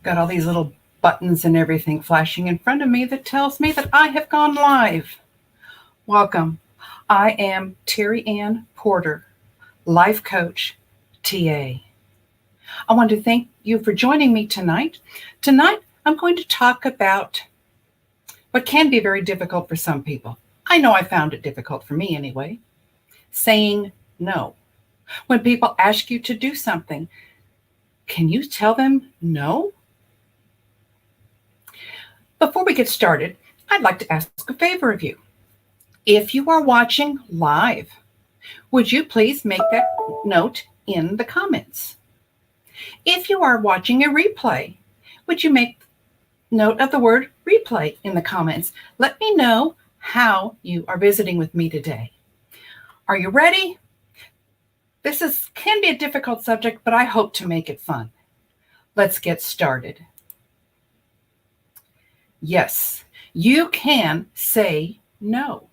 Got all these little buttons and everything flashing in front of me that tells me that I have gone live. Welcome. I am Terry Ann Porter, life coach, TA. I want to thank you for joining me tonight. Tonight, I'm going to talk about what can be very difficult for some people. I know I found it difficult for me anyway. Saying no. When people ask you to do something, can you tell them no? Before we get started, I'd like to ask a favor of you. If you are watching live, would you please make that note in the comments? If you are watching a replay, would you make note of the word replay in the comments? Let me know how you are visiting with me today. Are you ready? This can be a difficult subject, but I hope to make it fun. Let's get started. Yes, you can say no.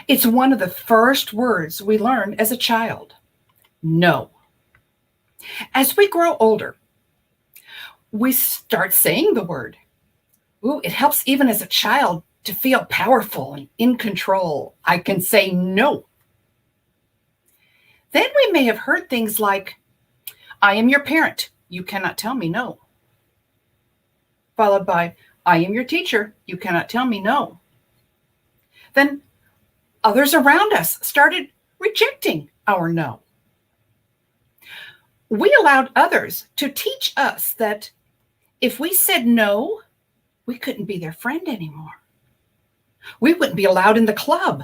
It's one of the first words we learn as a child. No. As we grow older, we start saying the word. Ooh, it helps even as a child to feel powerful and in control. I can say no. Then we may have heard things like, I am your parent. You cannot tell me no. Followed by, I am your teacher. You cannot tell me no. Then others around us started rejecting our no. We allowed others to teach us that if we said no, we couldn't be their friend anymore. We wouldn't be allowed in the club.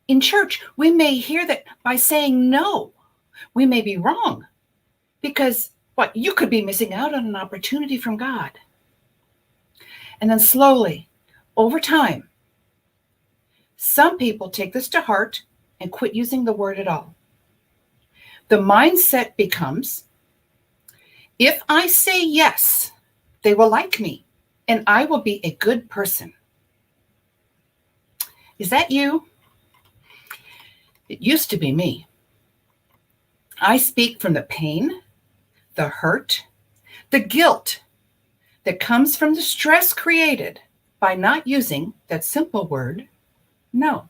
In church, we may hear that by saying no, we may be wrong because you could be missing out on an opportunity from God. And then slowly, over time, some people take this to heart and quit using the word at all. The mindset becomes, if I say yes, they will like me and I will be a good person. Is that you? It used to be me. I speak from the pain, the hurt, the guilt that comes from the stress created by not using that simple word, no.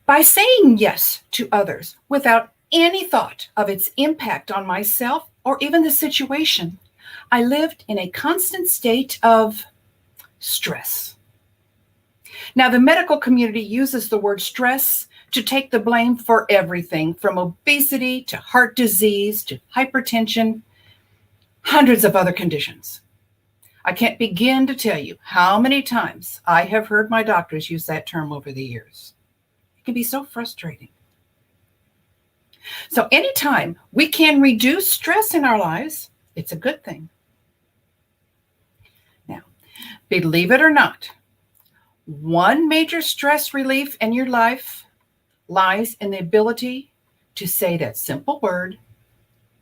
By saying yes to others without any thought of its impact on myself or even the situation, I lived in a constant state of stress. Now, the medical community uses the word stress to take the blame for everything from obesity to heart disease to hypertension, hundreds of other conditions. I can't begin to tell you how many times I have heard my doctors use that term over the years. It can be so frustrating. So anytime we can reduce stress in our lives, it's a good thing. Now, believe it or not, one major stress relief in your life lies in the ability to say that simple word,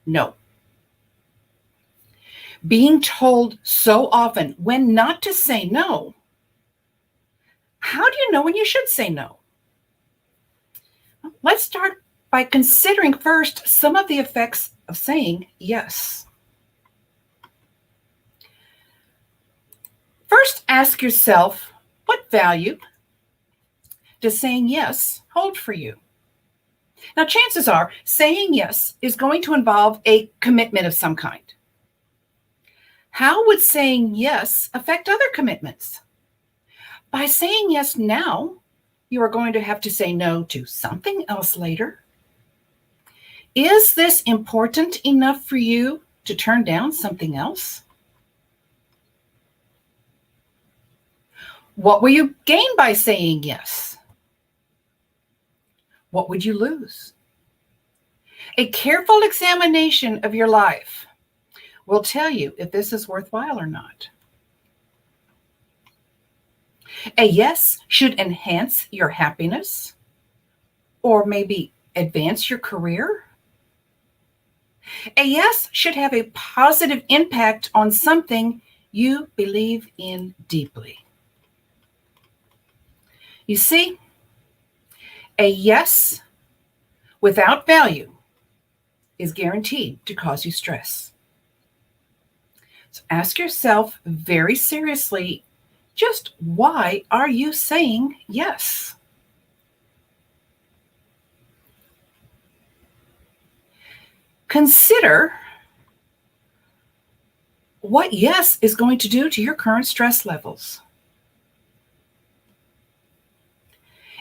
no. Being told so often when not to say no, how do you know when you should say no? Let's start by considering first some of the effects of saying yes. First, ask yourself, what value does saying yes hold for you? Now, chances are saying yes is going to involve a commitment of some kind. How would saying yes affect other commitments? By saying yes now, you are going to have to say no to something else later. Is this important enough for you to turn down something else? What will you gain by saying yes? What would you lose? A careful examination of your life will tell you if this is worthwhile or not. A yes should enhance your happiness or maybe advance your career. A yes should have a positive impact on something you believe in deeply. You see, a yes without value is guaranteed to cause you stress. So ask yourself very seriously, just why are you saying yes? Consider what yes is going to do to your current stress levels.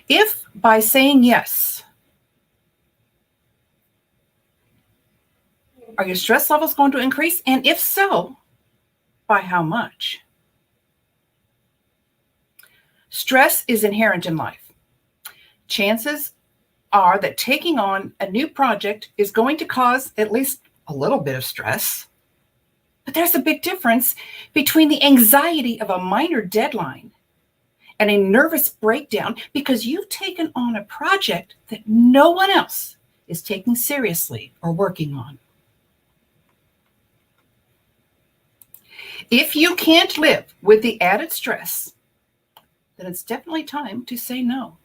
If by saying yes, are your stress levels going to increase? And if so, by how much? Stress is inherent in life. Chances are that taking on a new project is going to cause at least a little bit of stress. But there's a big difference between the anxiety of a minor deadline and a nervous breakdown because you've taken on a project that no one else is taking seriously or working on. If you can't live with the added stress, then it's definitely time to say no.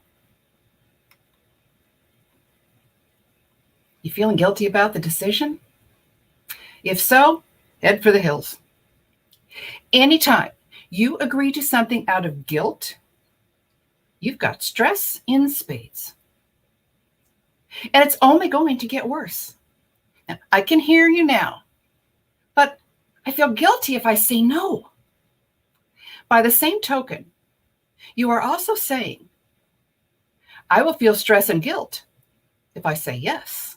You feeling guilty about the decision? If so, head for the hills. Anytime you agree to something out of guilt, you've got stress in spades. And it's only going to get worse. Now, I can hear you now, but I feel guilty if I say no. By the same token, you are also saying, I will feel stress and guilt if I say yes.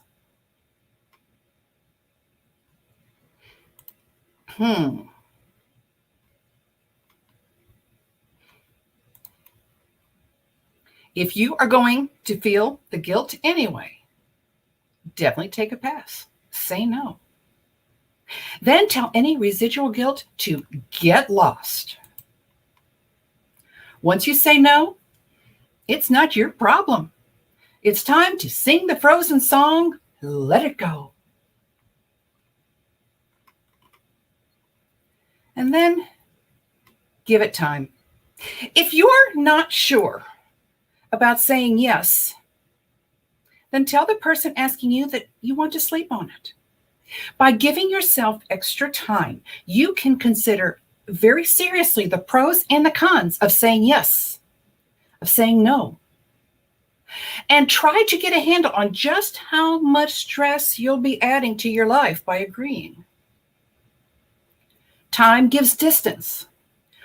If you are going to feel the guilt anyway, definitely take a pass. Say no. Then tell any residual guilt to get lost. Once you say no, it's not your problem. It's time to sing the Frozen song, Let It Go. And then give it time. If you're not sure about saying yes, then tell the person asking you that you want to sleep on it. By giving yourself extra time, you can consider very seriously the pros and the cons of saying yes, of saying no, and try to get a handle on just how much stress you'll be adding to your life by agreeing. Time gives distance,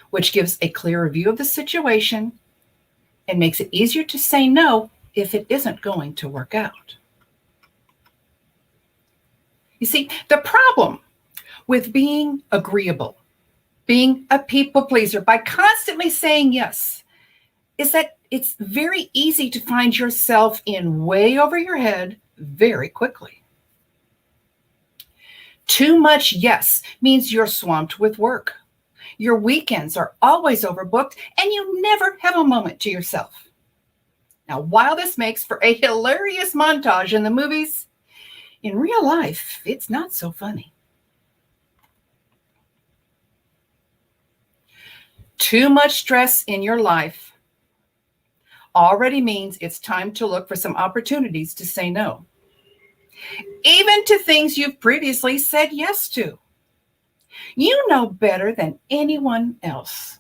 which gives a clearer view of the situation and makes it easier to say no if it isn't going to work out. You see, the problem with being agreeable, being a people pleaser, by constantly saying yes, is that it's very easy to find yourself in way over your head very quickly. Too much yes means you're swamped with work. Your weekends are always overbooked, and you never have a moment to yourself. Now, while this makes for a hilarious montage in the movies, in real life, it's not so funny. Too much stress in your life already means it's time to look for some opportunities to say no, even to things you've previously said yes to. You know better than anyone else.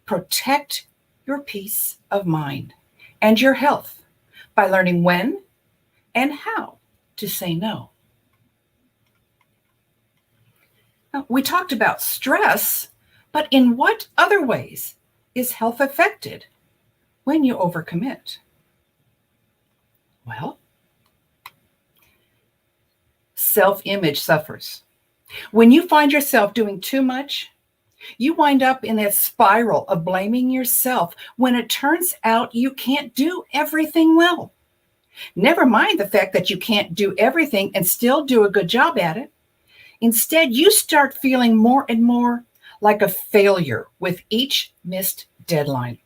Protect your peace of mind and your health by learning when and how to say no. Now, we talked about stress, but in what other ways is health affected when you overcommit? Well, self-image suffers. When you find yourself doing too much, you wind up in that spiral of blaming yourself when it turns out you can't do everything well. Never mind the fact that you can't do everything and still do a good job at it. Instead, you start feeling more and more like a failure with each missed deadline.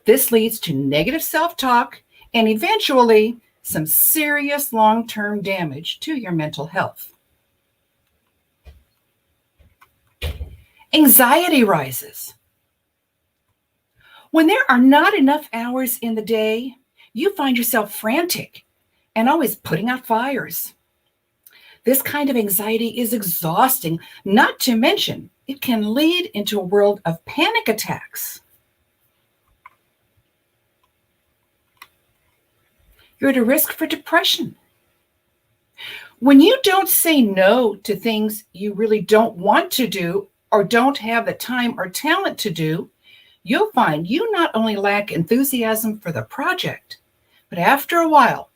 This leads to negative self-talk and eventually some serious long-term damage to your mental health. Anxiety rises. When there are not enough hours in the day, you find yourself frantic and always putting out fires. This kind of anxiety is exhausting, not to mention it can lead into a world of panic attacks. You're at a risk for depression. When you don't say no to things you really don't want to do or don't have the time or talent to do, you'll find you not only lack enthusiasm for the project, but after a while,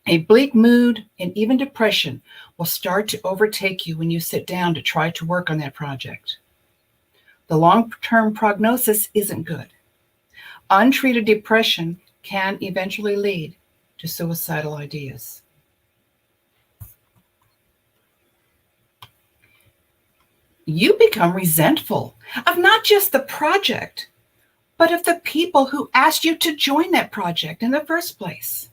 a bleak mood and even depression will start to overtake you when you sit down to try to work on that project. The long-term prognosis isn't good. Untreated depression can eventually lead to suicidal ideas. You become resentful of not just the project, but of the people who asked you to join that project in the first place.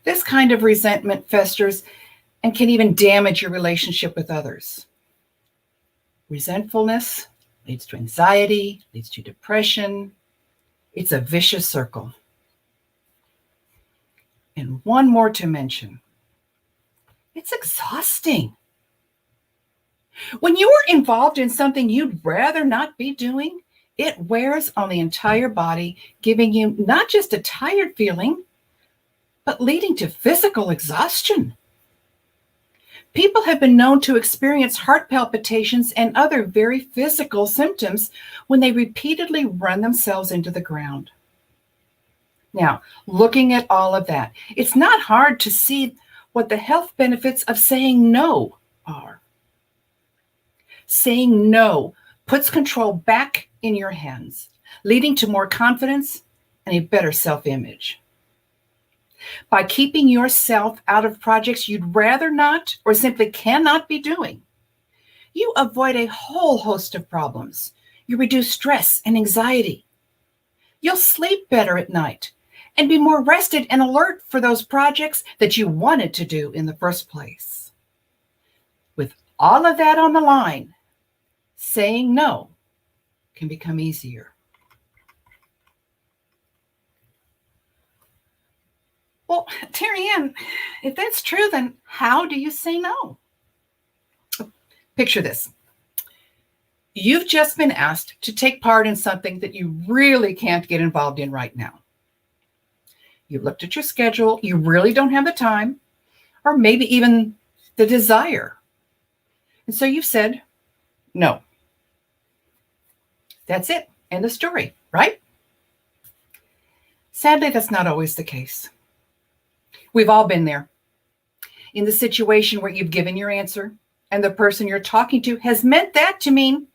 This kind of resentment festers and can even damage your relationship with others. Resentfulness leads to anxiety, leads to depression. It's a vicious circle. And one more to mention. It's exhausting. When you are involved in something you'd rather not be doing, it wears on the entire body, giving you not just a tired feeling, but leading to physical exhaustion. People have been known to experience heart palpitations and other very physical symptoms when they repeatedly run themselves into the ground. Now, looking at all of that, it's not hard to see what the health benefits of saying no are. Saying no puts control back in your hands, leading to more confidence and a better self-image. By keeping yourself out of projects you'd rather not or simply cannot be doing, you avoid a whole host of problems. You reduce stress and anxiety. You'll sleep better at night and be more rested and alert for those projects that you wanted to do in the first place. With all of that on the line, saying no can become easier. Well, Terry Ann, if that's true, then how do you say no? Picture this. You've just been asked to take part in something that you really can't get involved in right now. You looked at your schedule, you really don't have the time, or maybe even the desire. And so you've said no. That's it. End of story, right? Sadly, that's not always the case. We've all been there. In the situation where you've given your answer and the person you're talking to has meant that to mean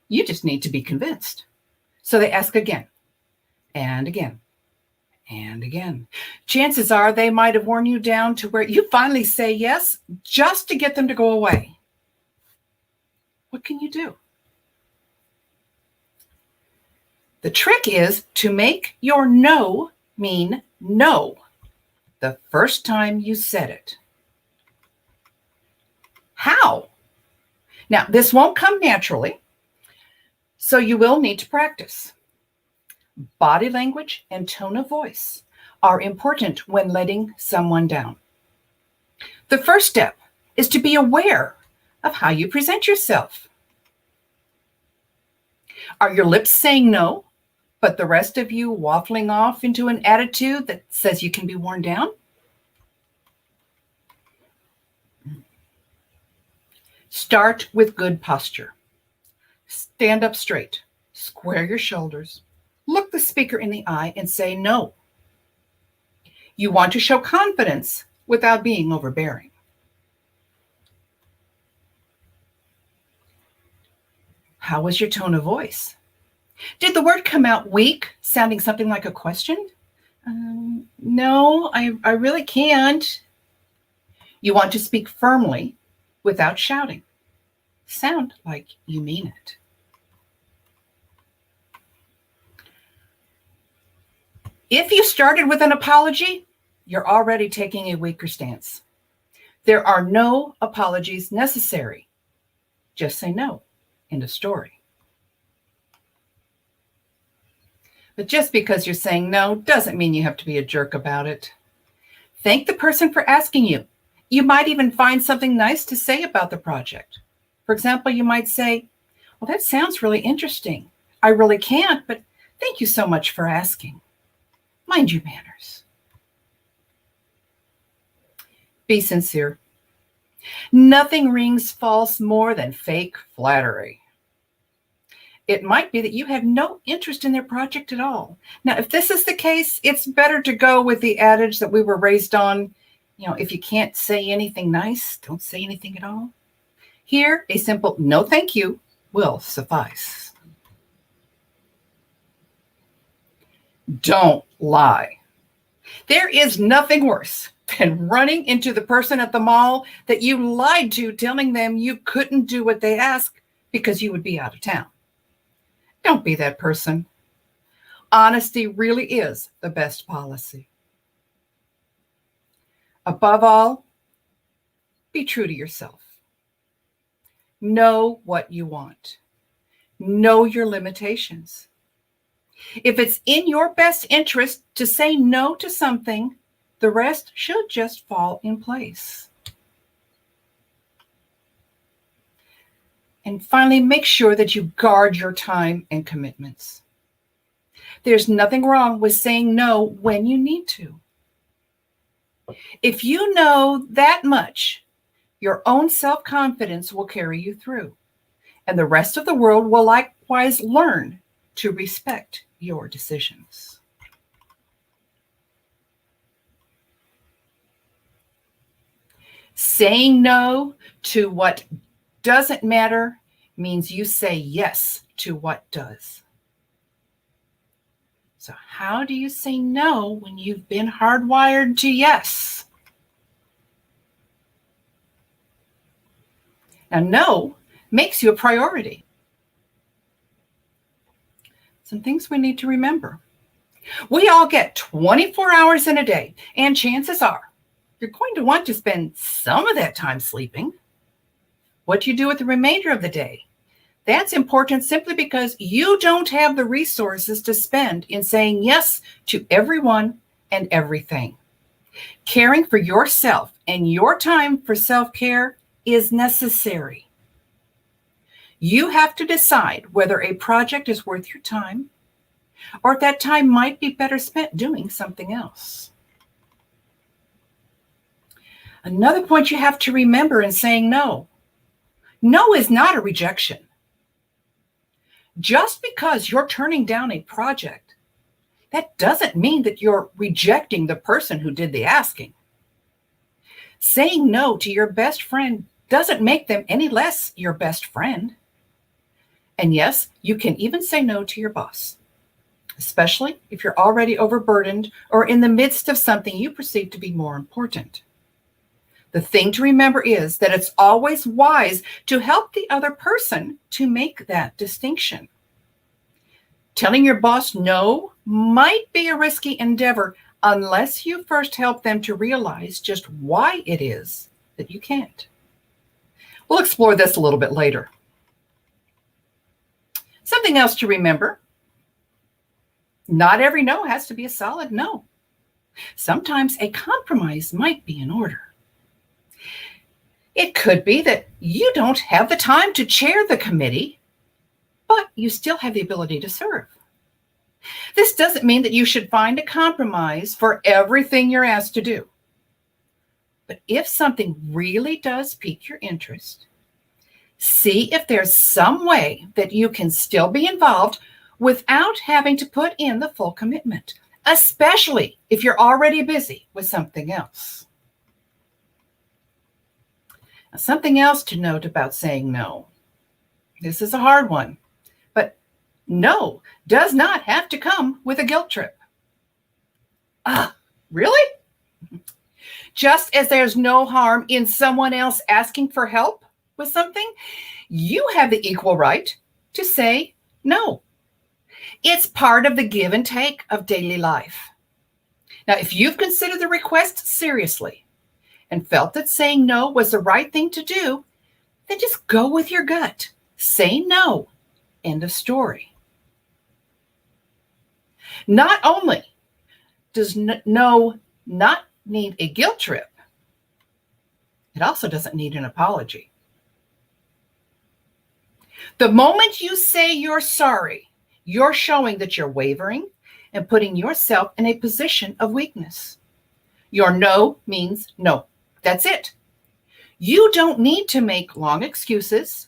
you just need to be convinced. So they ask again and again and again. Chances are they might have worn you down to where you finally say yes just to get them to go away. What can you do? The trick is to make your no mean no the first time you said it. How? Now, this won't come naturally, so you will need to practice. Body language and tone of voice are important when letting someone down. The first step is to be aware of how you present yourself. Are your lips saying no, but the rest of you waffling off into an attitude that says you can be worn down? Start with good posture. Stand up straight, square your shoulders, look the speaker in the eye and say no. You want to show confidence without being overbearing. How was your tone of voice? Did the word come out weak, sounding something like a question? No, I really can't. You want to speak firmly without shouting. Sound like you mean it. If you started with an apology, you're already taking a weaker stance. There are no apologies necessary. Just say no. End of story. But just because you're saying no doesn't mean you have to be a jerk about it. Thank the person for asking you. You might even find something nice to say about the project. For example, you might say, well, that sounds really interesting. I really can't, but thank you so much for asking. Mind your manners. Be sincere. Nothing rings false more than fake flattery. It might be that you have no interest in their project at all. Now, if this is the case, it's better to go with the adage that we were raised on, if you can't say anything nice, don't say anything at all. Here, a simple no thank you will suffice. Don't lie. There is nothing worse than running into the person at the mall that you lied to, telling them you couldn't do what they asked because you would be out of town. Don't be that person. Honesty really is the best policy. Above all, be true to yourself. Know what you want. Know your limitations. If it's in your best interest to say no to something, the rest should just fall in place. And finally, make sure that you guard your time and commitments. There's nothing wrong with saying no when you need to. If you know that much, your own self-confidence will carry you through, and the rest of the world will likewise learn to respect your decisions. Saying no to what doesn't matter means you say yes to what does. So how do you say no when you've been hardwired to yes? Now, no makes you a priority. Some things we need to remember. We all get 24 hours in a day, and chances are you're going to want to spend some of that time sleeping. What do you do with the remainder of the day? That's important simply because you don't have the resources to spend in saying yes to everyone and everything. Caring for yourself and your time for self-care is necessary. You have to decide whether a project is worth your time or if that time might be better spent doing something else. Another point you have to remember in saying no. No is not a rejection. Just because you're turning down a project, that doesn't mean that you're rejecting the person who did the asking. Saying no to your best friend doesn't make them any less your best friend. And yes, you can even say no to your boss, especially if you're already overburdened or in the midst of something you perceive to be more important. The thing to remember is that it's always wise to help the other person to make that distinction. Telling your boss no might be a risky endeavor unless you first help them to realize just why it is that you can't. We'll explore this a little bit later. Something else to remember. Not every no has to be a solid no. Sometimes a compromise might be in order. It could be that you don't have the time to chair the committee, but you still have the ability to serve. This doesn't mean that you should find a compromise for everything you're asked to do. But if something really does pique your interest, see if there's some way that you can still be involved without having to put in the full commitment, especially if you're already busy with something else. Now, something else to note about saying no. This is a hard one, but no does not have to come with a guilt trip. Really? Just as there's no harm in someone else asking for help with something, you have the equal right to say no. It's part of the give and take of daily life. Now, if you've considered the request seriously and felt that saying no was the right thing to do, then just go with your gut. Say no. End of story. Not only does no not need a guilt trip. It also doesn't need an apology. The moment you say you're sorry, you're showing that you're wavering and putting yourself in a position of weakness. Your no means no. That's it. You don't need to make long excuses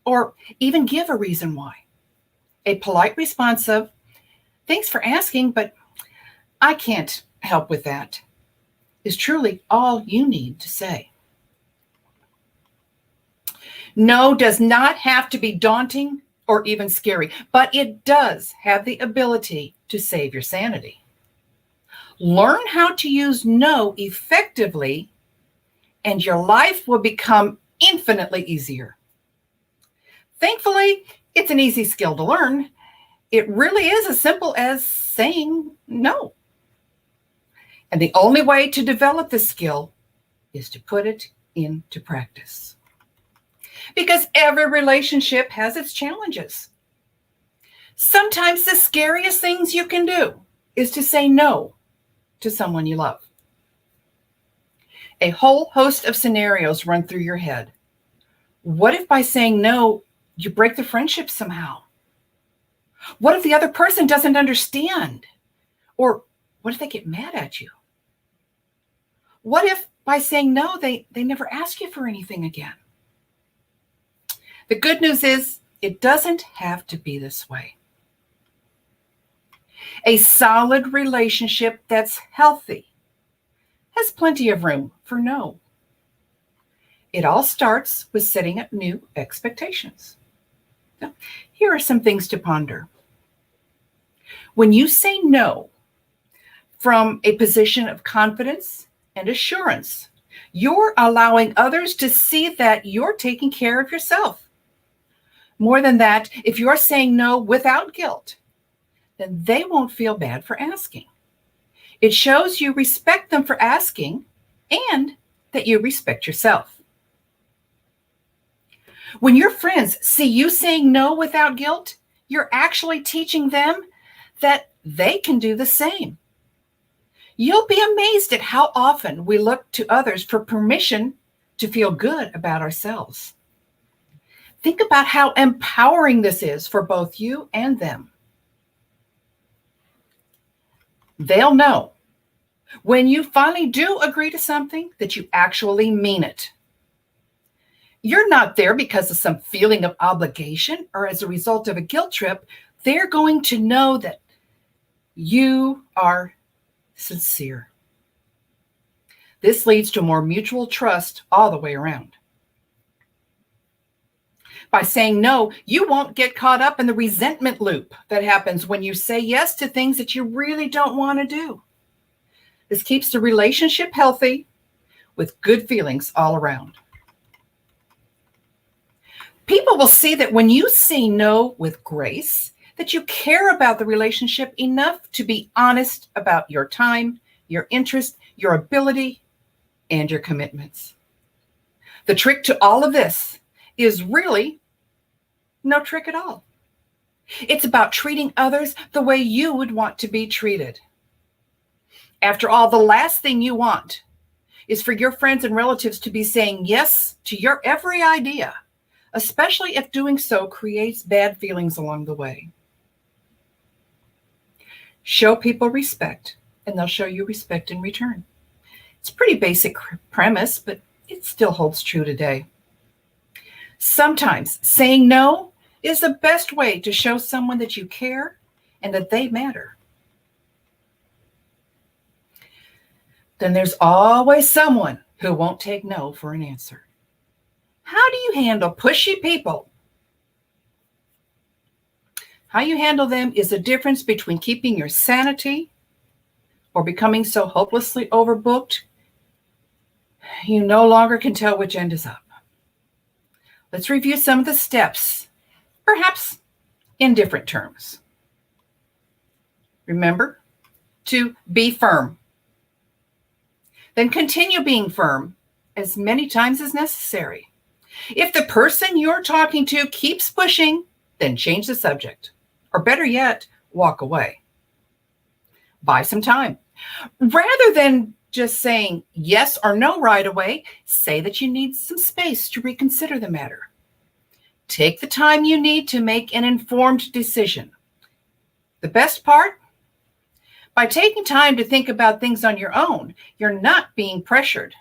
or even give a reason why. A polite response of, thanks for asking, but I can't help with that, is truly all you need to say. No does not have to be daunting or even scary, but it does have the ability to save your sanity. Learn how to use no effectively, and your life will become infinitely easier. Thankfully, it's an easy skill to learn. It really is as simple as saying no. And the only way to develop this skill is to put it into practice. Because every relationship has its challenges. Sometimes the scariest things you can do is to say no to someone you love. A whole host of scenarios run through your head. What if by saying no, you break the friendship somehow? What if the other person doesn't understand? Or what if they get mad at you? What if by saying no, they never ask you for anything again? The good news is it doesn't have to be this way. A solid relationship that's healthy has plenty of room for no. It all starts with setting up new expectations. Now, here are some things to ponder. When you say no from a position of confidence and assurance, you're allowing others to see that you're taking care of yourself. More than that, if you're saying no without guilt, then they won't feel bad for asking. It shows you respect them for asking and that you respect yourself. When your friends see you saying no without guilt, you're actually teaching them that they can do the same. You'll be amazed at how often we look to others for permission to feel good about ourselves. Think about how empowering this is for both you and them. They'll know when you finally do agree to something that you actually mean it. You're not there because of some feeling of obligation or as a result of a guilt trip. They're going to know that you are sincere. This leads to more mutual trust all the way around. By saying no, you won't get caught up in the resentment loop that happens when you say yes to things that you really don't want to do. This keeps the relationship healthy with good feelings all around. People will see that when you say no with grace, that you care about the relationship enough to be honest about your time, your interest, your ability, and your commitments. The trick to all of this is really no trick at all. It's about treating others the way you would want to be treated. After all, the last thing you want is for your friends and relatives to be saying yes to your every idea, especially if doing so creates bad feelings along the way. Show people respect, and they'll show you respect in return. It's a pretty basic premise, but it still holds true today. Sometimes saying no is the best way to show someone that you care and that they matter. Then there's always someone who won't take no for an answer. How do you handle pushy people? How you handle them is the difference between keeping your sanity or becoming so hopelessly overbooked you no longer can tell which end is up. Let's review some of the steps, perhaps in different terms. Remember to be firm. Then continue being firm as many times as necessary. If the person you're talking to keeps pushing, then change the subject. Or better yet, walk away. Buy some time. Rather than just saying yes or no right away, say that you need some space to reconsider the matter. Take the time you need to make an informed decision. The best part? By taking time to think about things on your own, you're not being pressured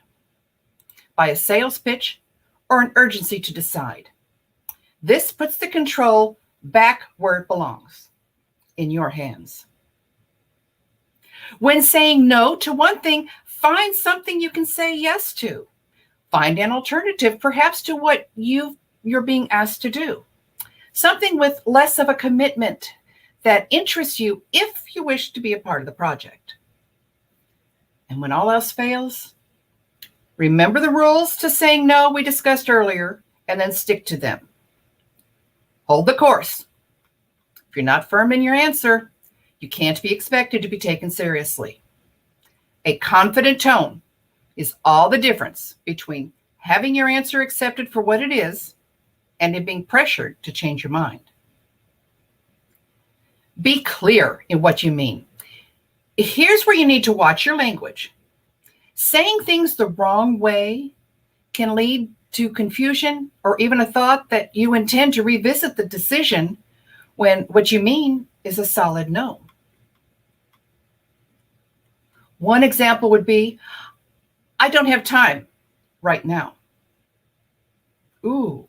by a sales pitch or an urgency to decide. This puts the control back where it belongs, in your hands. When saying no to one thing, find something you can say yes to. Find an alternative, perhaps, to what you're being asked to do. Something with less of a commitment that interests you if you wish to be a part of the project. And when all else fails, remember the rules to saying no we discussed earlier, and then stick to them. Hold the course. If you're not firm in your answer, you can't be expected to be taken seriously. A confident tone is all the difference between having your answer accepted for what it is and it being pressured to change your mind. Be clear in what you mean. Here's where you need to watch your language. Saying things the wrong way can lead to confusion or even a thought that you intend to revisit the decision when what you mean is a solid no. One example would be, I don't have time right now. Ooh.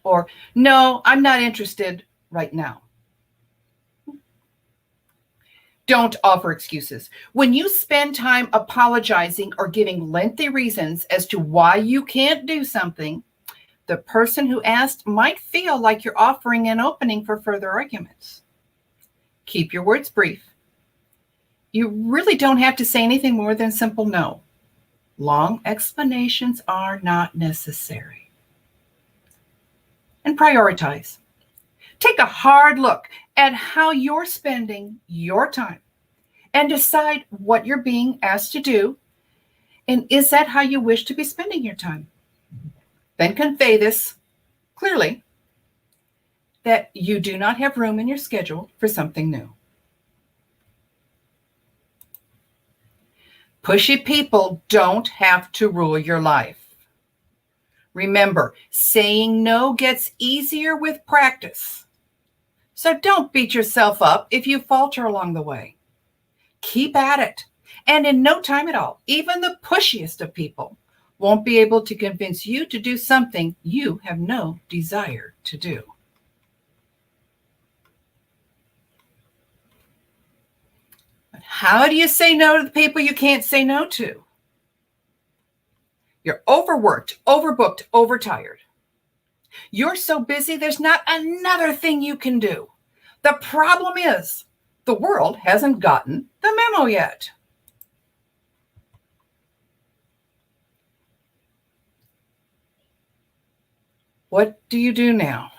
Or, no, I'm not interested right now. Don't offer excuses. When you spend time apologizing or giving lengthy reasons as to why you can't do something, the person who asked might feel like you're offering an opening for further arguments. Keep your words brief. You really don't have to say anything more than simple no. Long explanations are not necessary. And prioritize. Take a hard look at how you're spending your time and decide what you're being asked to do. And is that how you wish to be spending your time? Then convey this clearly, that you do not have room in your schedule for something new. Pushy people don't have to rule your life. Remember, saying no gets easier with practice. So don't beat yourself up if you falter along the way. Keep at it. And in no time at all, even the pushiest of people won't be able to convince you to do something you have no desire to do. But how do you say no to the people you can't say no to? You're overworked, overbooked, overtired. You're so busy, there's not another thing you can do. The problem is, the world hasn't gotten the memo yet. What do you do now?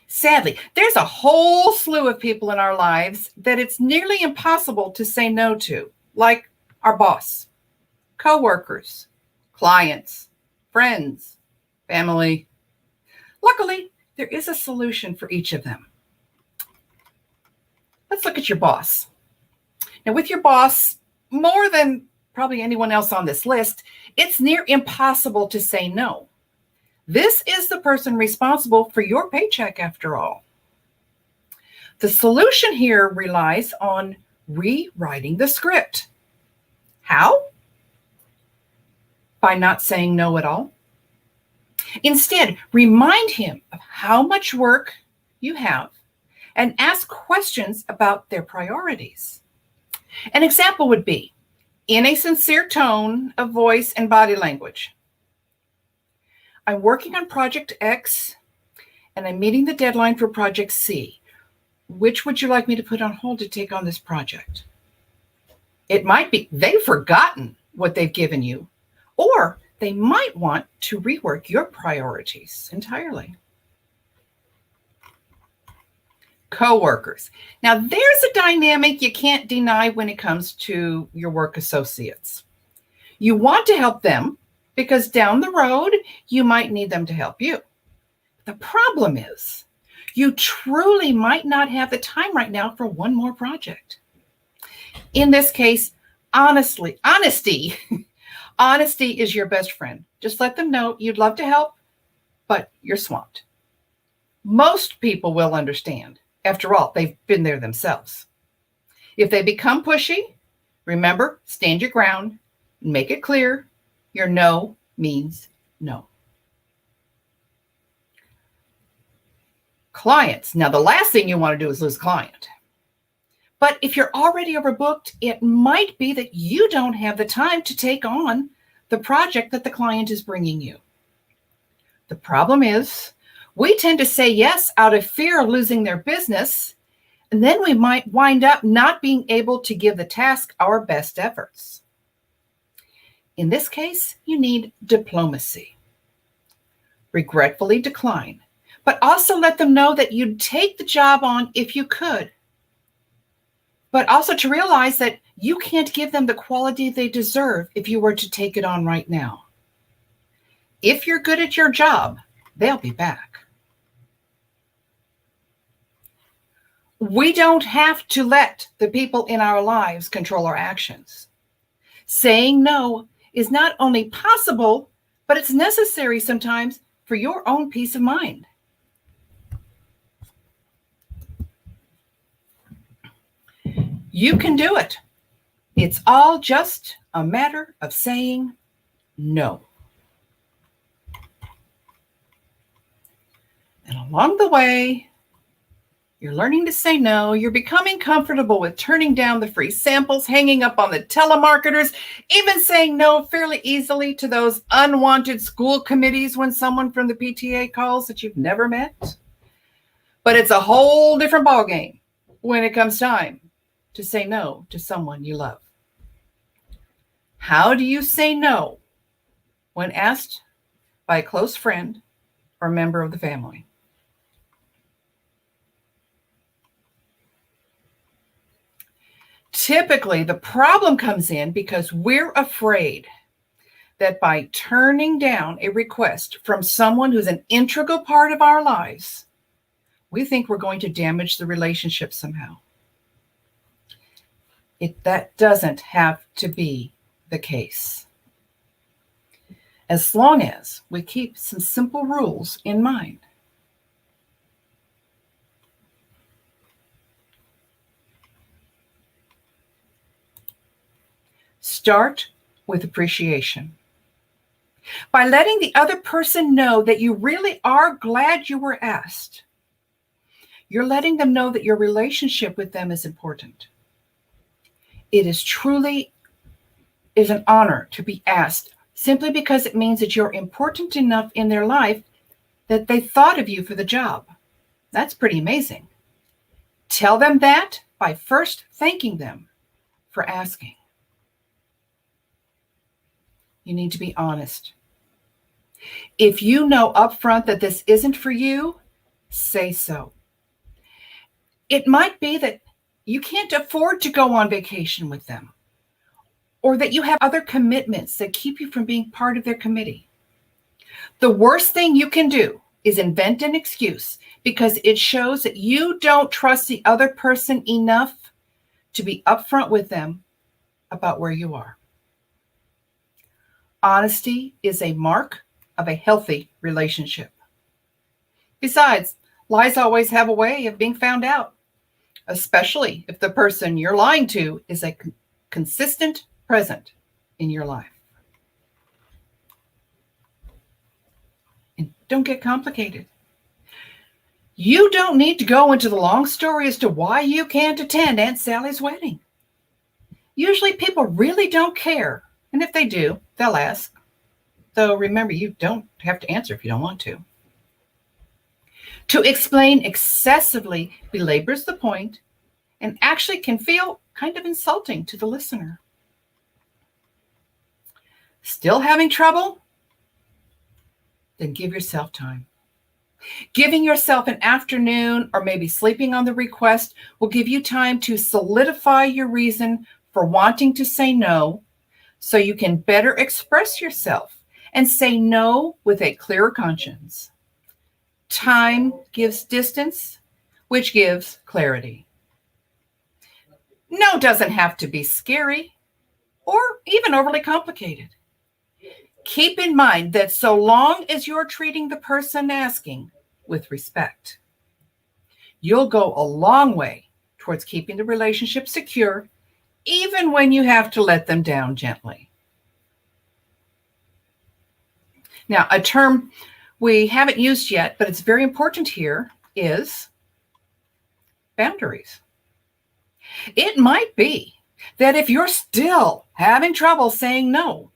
Sadly, there's a whole slew of people in our lives that it's nearly impossible to say no to, like our boss, coworkers, clients, friends, family. Luckily, there is a solution for each of them. Let's look at your boss. Now, with your boss, more than probably anyone else on this list, it's near impossible to say no. This is the person responsible for your paycheck, after all. The solution here relies on rewriting the script. How? By not saying no at all. Instead, remind him of how much work you have and ask questions about their priorities. An example would be, in a sincere tone of voice and body language, I'm working on Project X and I'm meeting the deadline for Project C. Which would you like me to put on hold to take on this project? It might be they've forgotten what they've given you, or they might want to rework your priorities entirely. Coworkers. Now, there's a dynamic you can't deny when it comes to your work associates. You want to help them because down the road, you might need them to help you. The problem is, you truly might not have the time right now for one more project. In this case, Honesty. Honesty is your best friend. Just let them know you'd love to help, but you're swamped. Most people will understand. After all, they've been there themselves. If they become pushy, remember, stand your ground and make it clear your no means no. Clients. Now, the last thing you want to do is lose a client. But if you're already overbooked, it might be that you don't have the time to take on the project that the client is bringing you. The problem is, we tend to say yes out of fear of losing their business, and then we might wind up not being able to give the task our best efforts. In this case, you need diplomacy. Regretfully decline, but also let them know that you'd take the job on if you could. But also to realize that you can't give them the quality they deserve if you were to take it on right now. If you're good at your job, they'll be back. We don't have to let the people in our lives control our actions. Saying no is not only possible, but it's necessary sometimes for your own peace of mind. You can do it. It's all just a matter of saying no. And along the way, you're learning to say no. You're becoming comfortable with turning down the free samples, hanging up on the telemarketers, even saying no fairly easily to those unwanted school committees when someone from the PTA calls that you've never met. But it's a whole different ballgame when it comes time to say no to someone you love. How do you say no when asked by a close friend or member of the family? Typically, the problem comes in because we're afraid that by turning down a request from someone who's an integral part of our lives, we think we're going to damage the relationship somehow. That doesn't have to be the case. As long as we keep some simple rules in mind. Start with appreciation. By letting the other person know that you really are glad you were asked, you're letting them know that your relationship with them is important. It is truly an honor to be asked, simply because it means that you're important enough in their life that they thought of you for the job. That's pretty amazing. Tell them that by first thanking them for asking. You need to be honest. If you know upfront that this isn't for you, say so. It might be that you can't afford to go on vacation with them, or that you have other commitments that keep you from being part of their committee. The worst thing you can do is invent an excuse, because it shows that you don't trust the other person enough to be upfront with them about where you are. Honesty is a mark of a healthy relationship. Besides, lies always have a way of being found out, especially if the person you're lying to is a consistent present in your life. And don't get complicated. You don't need to go into the long story as to why you can't attend Aunt Sally's wedding. Usually people really don't care. And if they do, they'll ask. Though remember, you don't have to answer if you don't want to. To explain excessively belabors the point and actually can feel kind of insulting to the listener. Still having trouble? Then give yourself time. Giving yourself an afternoon or maybe sleeping on the request will give you time to solidify your reason for wanting to say no, so you can better express yourself and say no with a clearer conscience. Time gives distance, which gives clarity. No doesn't have to be scary. or even overly complicated. Keep in mind that so long as you're treating the person asking with respect, you'll go a long way towards keeping the relationship secure, even when you have to let them down gently. Now, a term we haven't used yet, but it's very important here, is boundaries. It might be that if you're still having trouble saying no,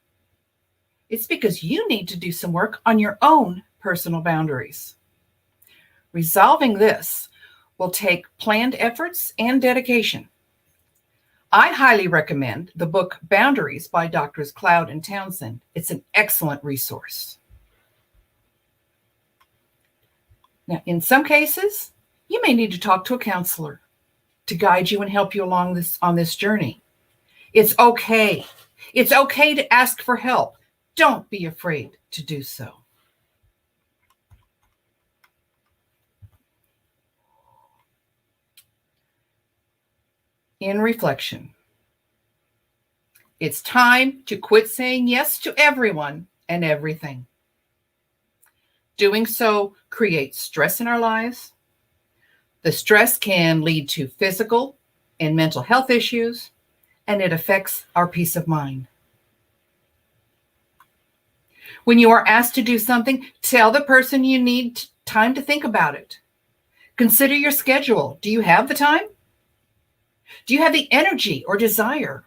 it's because you need to do some work on your own personal boundaries. Resolving this will take planned efforts and dedication. I highly recommend the book Boundaries by Drs. Cloud and Townsend. It's an excellent resource. Now, in some cases, you may need to talk to a counselor to guide you and help you along on this journey. It's okay. It's okay to ask for help. Don't be afraid to do so. In reflection, it's time to quit saying yes to everyone and everything. Doing so creates stress in our lives. The stress can lead to physical and mental health issues, and it affects our peace of mind. When you are asked to do something, tell the person you need time to think about it. Consider your schedule. Do you have the time? Do you have the energy or desire?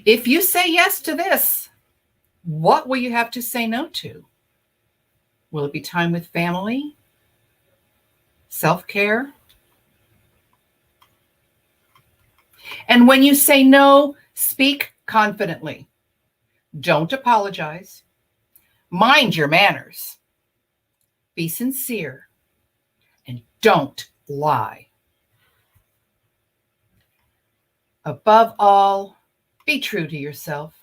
If you say yes to this, what will you have to say no to? Will it be time with family? Self-care? And when you say no, speak confidently. Don't apologize. Mind your manners. Be sincere. And don't lie. Above all, be true to yourself.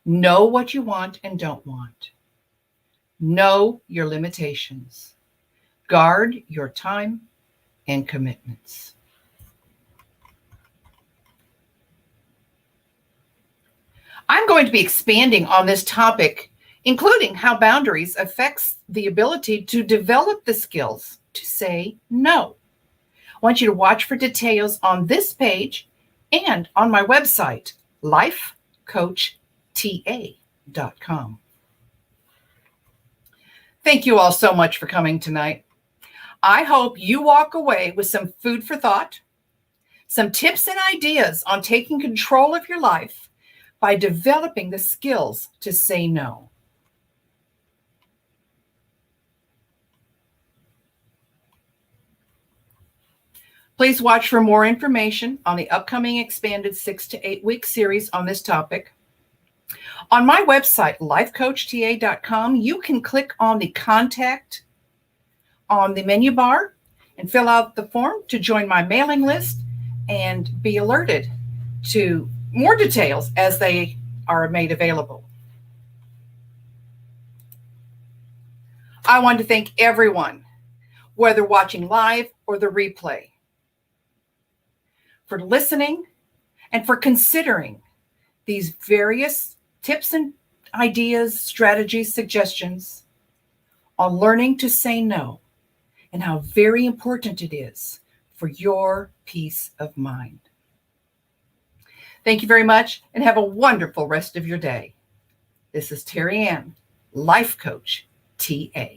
Know what you want and don't want. Know your limitations. Guard your time and commitments. I'm going to be expanding on this topic, including how boundaries affects the ability to develop the skills to say no. I want you to watch for details on this page and on my website, lifecoachta.com. Thank you all so much for coming tonight. I hope you walk away with some food for thought, some tips and ideas on taking control of your life by developing the skills to say no. Please watch for more information on the upcoming expanded 6 to 8 week series on this topic. On my website, lifecoachta.com, you can click on the contact on the menu bar and fill out the form to join my mailing list and be alerted to more details as they are made available. I want to thank everyone, whether watching live or the replay, for listening and for considering these various tips and ideas, strategies, suggestions on learning to say no and how very important it is for your peace of mind. Thank you very much and have a wonderful rest of your day. This is Terry Ann, Life Coach TA.